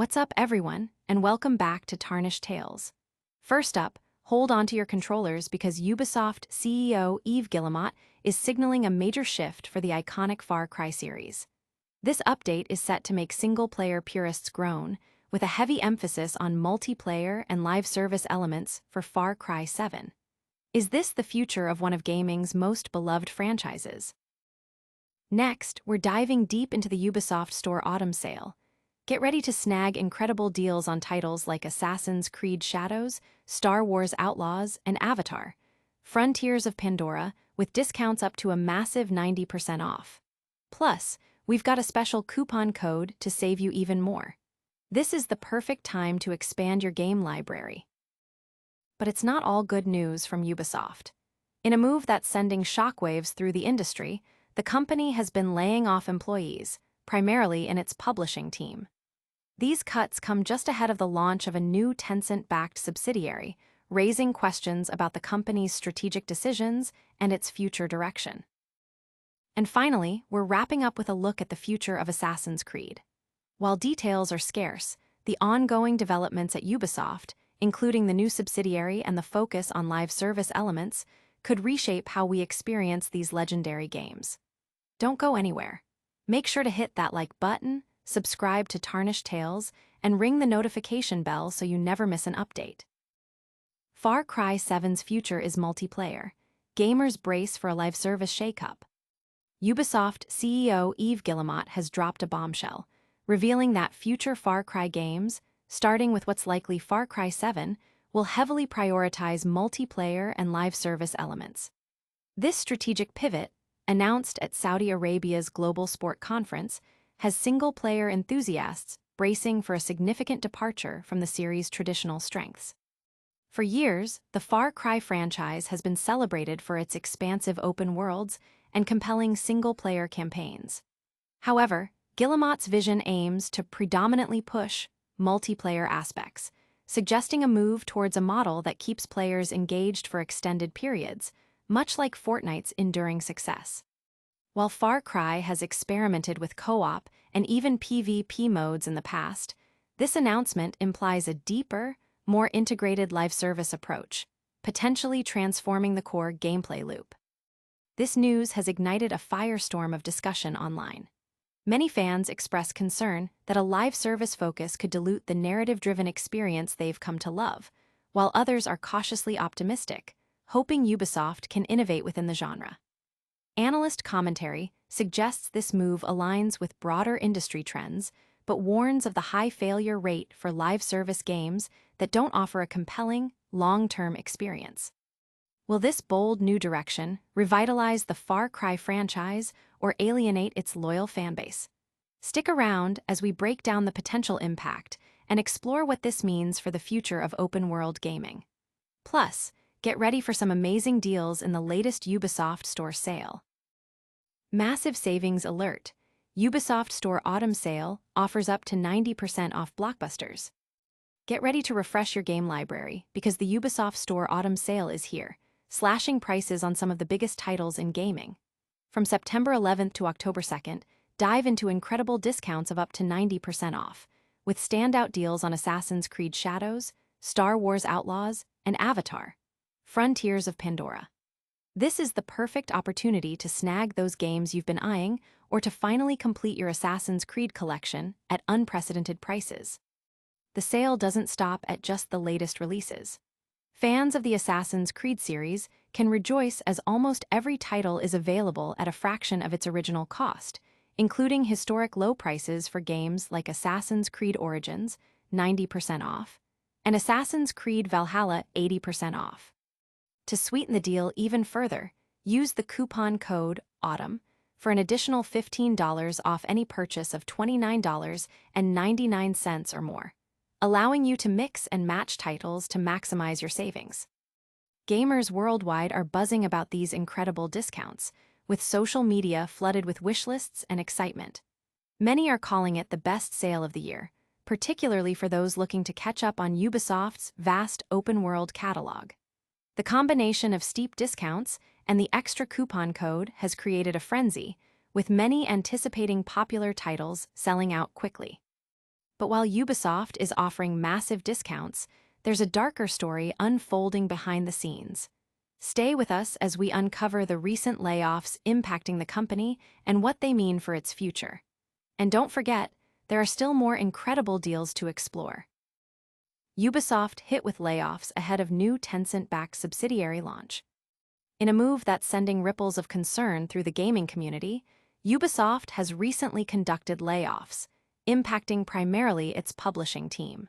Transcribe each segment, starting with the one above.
What's up, everyone, and welcome back to Tarnished Tales. First up, hold on to your controllers because Ubisoft CEO Yves Guillemot is signaling a major shift for the iconic Far Cry series. This update is set to make single-player purists groan, with a heavy emphasis on multiplayer and live service elements for Far Cry 7. Is this the future of one of gaming's most beloved franchises? Next, we're diving deep into the Ubisoft Store Autumn Sale. Get ready to snag incredible deals on titles like Assassin's Creed Shadows, Star Wars Outlaws, and Avatar: Frontiers of Pandora, with discounts up to a massive 90% off. Plus, we've got a special coupon code to save you even more. This is the perfect time to expand your game library. But it's not all good news from Ubisoft. In a move that's sending shockwaves through the industry, the company has been laying off employees, primarily in its publishing team. These cuts come just ahead of the launch of a new Tencent-backed subsidiary, raising questions about the company's strategic decisions and its future direction. And finally, we're wrapping up with a look at the future of Assassin's Creed. While details are scarce, the ongoing developments at Ubisoft, including the new subsidiary and the focus on live service elements, could reshape how we experience these legendary games. Don't go anywhere. Make sure to hit that like button, subscribe to Tarnished Tales, and ring the notification bell so you never miss an update. Far Cry 7's future is multiplayer. Gamers brace for a live service shakeup. Ubisoft CEO Yves Guillemot has dropped a bombshell, revealing that future Far Cry games, starting with what's likely Far Cry 7, will heavily prioritize multiplayer and live service elements. This strategic pivot, announced at Saudi Arabia's Global Sport Conference, has single-player enthusiasts bracing for a significant departure from the series' traditional strengths. For years, the Far Cry franchise has been celebrated for its expansive open worlds and compelling single-player campaigns. However, Guillemot's vision aims to predominantly push multiplayer aspects, suggesting a move towards a model that keeps players engaged for extended periods, much like Fortnite's enduring success. While Far Cry has experimented with co-op and even PvP modes in the past, this announcement implies a deeper, more integrated live service approach, potentially transforming the core gameplay loop. This news has ignited a firestorm of discussion online. Many fans express concern that a live service focus could dilute the narrative-driven experience they've come to love, while others are cautiously optimistic, hoping Ubisoft can innovate within the genre. Analyst commentary suggests this move aligns with broader industry trends, but warns of the high failure rate for live service games that don't offer a compelling, long-term experience. Will this bold new direction revitalize the Far Cry franchise or alienate its loyal fanbase? Stick around as we break down the potential impact and explore what this means for the future of open-world gaming. Plus, get ready for some amazing deals in the latest Ubisoft Store sale. Massive savings alert! Ubisoft Store Autumn Sale offers up to 90% off blockbusters. Get ready to refresh your game library because the Ubisoft Store Autumn Sale is here, slashing prices on some of the biggest titles in gaming. From September 11th to October 2nd, dive into incredible discounts of up to 90% off, with standout deals on Assassin's Creed Shadows, Star Wars Outlaws, and Avatar: Frontiers of Pandora. This is the perfect opportunity to snag those games you've been eyeing or to finally complete your Assassin's Creed collection at unprecedented prices. The sale doesn't stop at just the latest releases. Fans of the Assassin's Creed series can rejoice as almost every title is available at a fraction of its original cost, including historic low prices for games like Assassin's Creed Origins, 90% off, and Assassin's Creed Valhalla, 80% off. To sweeten the deal even further, use the coupon code AUTUMN for an additional $15 off any purchase of $29.99 or more, allowing you to mix and match titles to maximize your savings. Gamers worldwide are buzzing about these incredible discounts, with social media flooded with wishlists and excitement. Many are calling it the best sale of the year, particularly for those looking to catch up on Ubisoft's vast open-world catalog. The combination of steep discounts and the extra coupon code has created a frenzy, with many anticipating popular titles selling out quickly. But while Ubisoft is offering massive discounts, there's a darker story unfolding behind the scenes. Stay with us as we uncover the recent layoffs impacting the company and what they mean for its future. And don't forget, there are still more incredible deals to explore. Ubisoft hit with layoffs ahead of new Tencent-backed subsidiary launch. In a move that's sending ripples of concern through the gaming community, Ubisoft has recently conducted layoffs, impacting primarily its publishing team.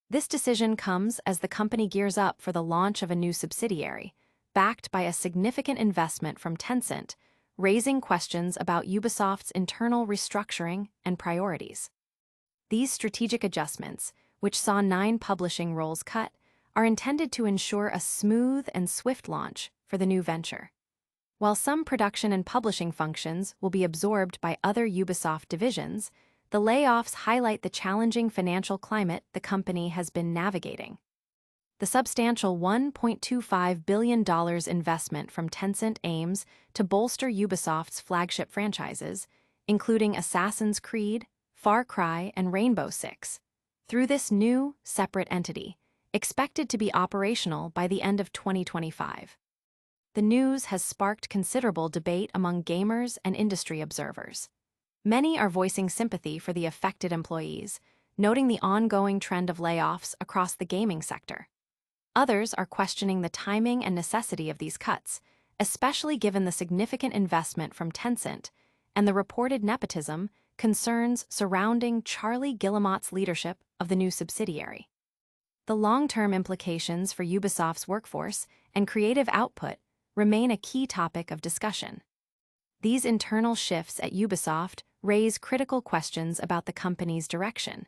This decision comes as the company gears up for the launch of a new subsidiary, backed by a significant investment from Tencent, raising questions about Ubisoft's internal restructuring and priorities. These strategic adjustments, which saw 9 publishing roles cut, are intended to ensure a smooth and swift launch for the new venture. While some production and publishing functions will be absorbed by other Ubisoft divisions, the layoffs highlight the challenging financial climate the company has been navigating. The substantial $1.25 billion investment from Tencent aims to bolster Ubisoft's flagship franchises, including Assassin's Creed, Far Cry, and Rainbow Six, through this new, separate entity, expected to be operational by the end of 2025. The news has sparked considerable debate among gamers and industry observers. Many are voicing sympathy for the affected employees, noting the ongoing trend of layoffs across the gaming sector. Others are questioning the timing and necessity of these cuts, especially given the significant investment from Tencent and the reported nepotism concerns surrounding Charlie Guillemot's leadership of the new subsidiary. The long-term implications for Ubisoft's workforce and creative output remain a key topic of discussion. These internal shifts at Ubisoft raise critical questions about the company's direction.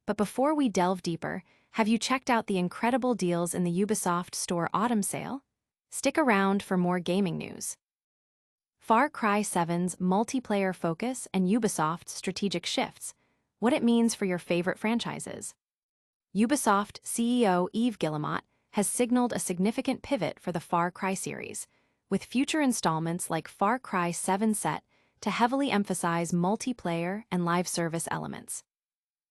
But before we delve deeper, have you checked out the incredible deals in the Ubisoft Store Autumn Sale? Stick around for more gaming news. Far Cry 7's multiplayer focus and Ubisoft's strategic shifts, what it means for your favorite franchises. Ubisoft CEO Yves Guillemot has signaled a significant pivot for the Far Cry series, with future installments like Far Cry 7 set to heavily emphasize multiplayer and live service elements.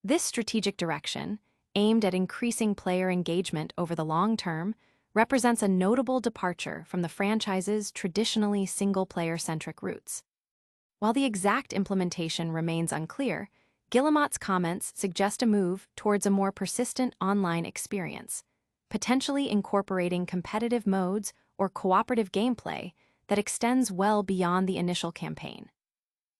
This strategic direction, aimed at increasing player engagement over the long term, represents a notable departure from the franchise's traditionally single-player-centric roots. While the exact implementation remains unclear, Guillemot's comments suggest a move towards a more persistent online experience, potentially incorporating competitive modes or cooperative gameplay that extends well beyond the initial campaign.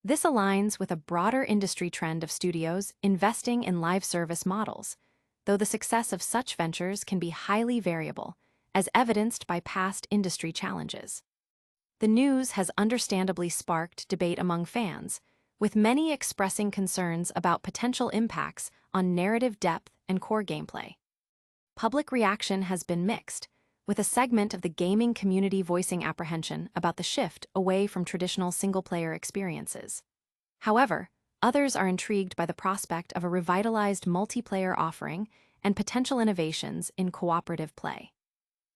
This aligns with a broader industry trend of studios investing in live service models, though the success of such ventures can be highly variable, as evidenced by past industry challenges. The news has understandably sparked debate among fans, with many expressing concerns about potential impacts on narrative depth and core gameplay. Public reaction has been mixed, with a segment of the gaming community voicing apprehension about the shift away from traditional single-player experiences. However, others are intrigued by the prospect of a revitalized multiplayer offering and potential innovations in cooperative play.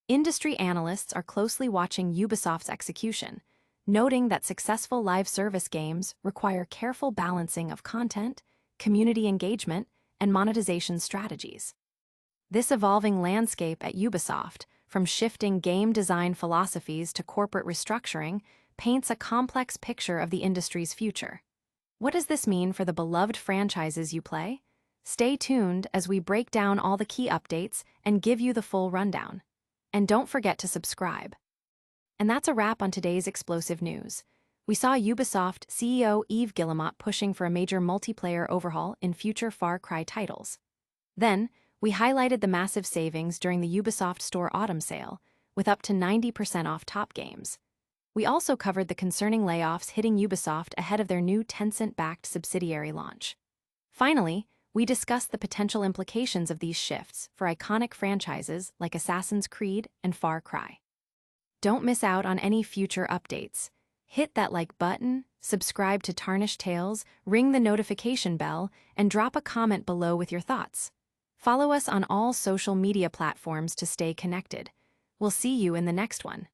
Industry analysts are closely watching Ubisoft's execution, noting that successful live service games require careful balancing of content, community engagement, and monetization strategies. This evolving landscape at Ubisoft, from shifting game design philosophies to corporate restructuring, paints a complex picture of the industry's future. What does this mean for the beloved franchises you play? Stay tuned as we break down all the key updates and give you the full rundown. And don't forget to subscribe. And that's a wrap on today's explosive news. We saw Ubisoft CEO Yves Guillemot pushing for a major multiplayer overhaul in future Far Cry titles. Then, we highlighted the massive savings during the Ubisoft Store Autumn Sale, with up to 90% off top games. We also covered the concerning layoffs hitting Ubisoft ahead of their new Tencent-backed subsidiary launch. Finally, we discussed the potential implications of these shifts for iconic franchises like Assassin's Creed and Far Cry. Don't miss out on any future updates. Hit that like button, subscribe to Tarnished Tales, ring the notification bell, and drop a comment below with your thoughts. Follow us on all social media platforms to stay connected. We'll see you in the next one.